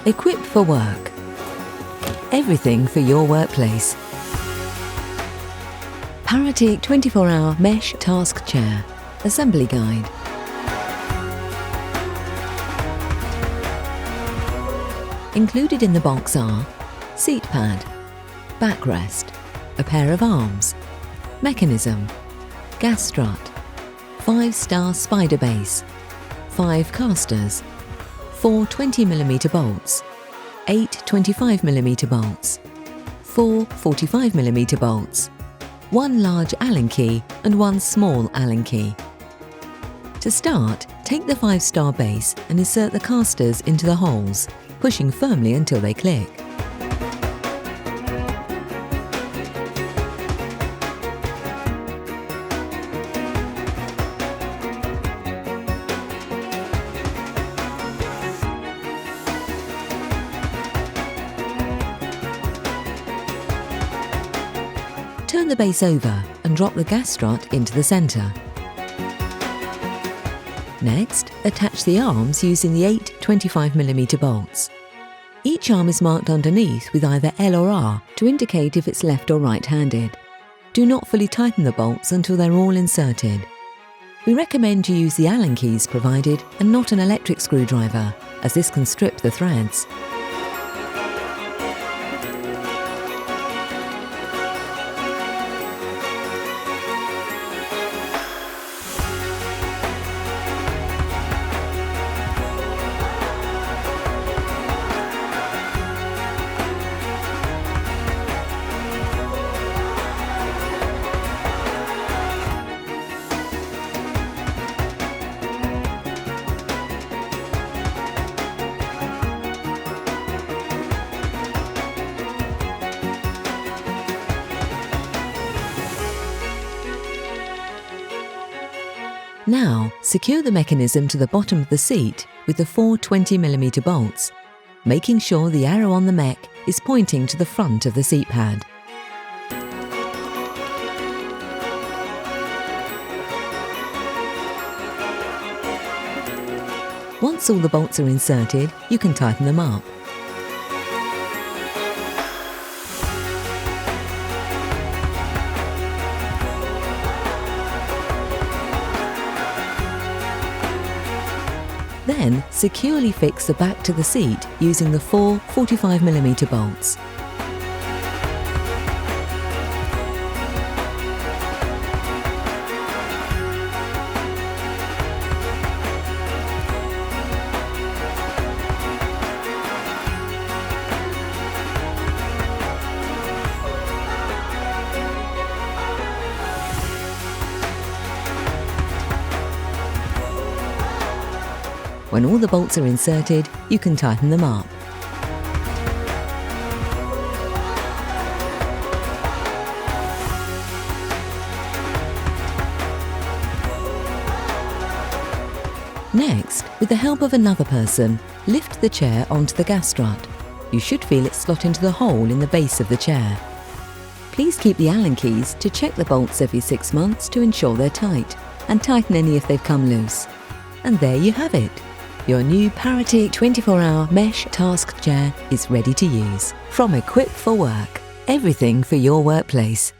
Equipped for work. Everything for your workplace. Parity 24-hour mesh task chair. Assembly guide. Included in the box are seat pad, backrest, a pair of arms, mechanism, gas strut, 5-star spider base, 5 casters, 4 20mm bolts, 8 25mm bolts, 4 45mm bolts, 1 large Allen key and 1 small Allen key. To start, take the 5-star base and insert the casters into the holes, pushing firmly until they click. Turn the base over and drop the gas strut into the centre. Next, attach the arms using the 8 25mm bolts. Each arm is marked underneath with either L or R to indicate if it's left or right-handed. Do not fully tighten the bolts until they're all inserted. We recommend you use the Allen keys provided and not an electric screwdriver, as this can strip the threads. Now, secure the mechanism to the bottom of the seat with the 4 20mm bolts, making sure the arrow on the mech is pointing to the front of the seat pad. Once all the bolts are inserted, you can tighten them up. Then, securely fix the back to the seat using the 4 45mm bolts. When all the bolts are inserted, you can tighten them up. Next, with the help of another person, lift the chair onto the gas strut. You should feel it slot into the hole in the base of the chair. Please keep the Allen keys to check the bolts every 6 months to ensure they're tight, and tighten any if they've come loose. And there you have it. Your new Parity 24-hour mesh task chair is ready to use. From Equipped for Work. Everything for your workplace.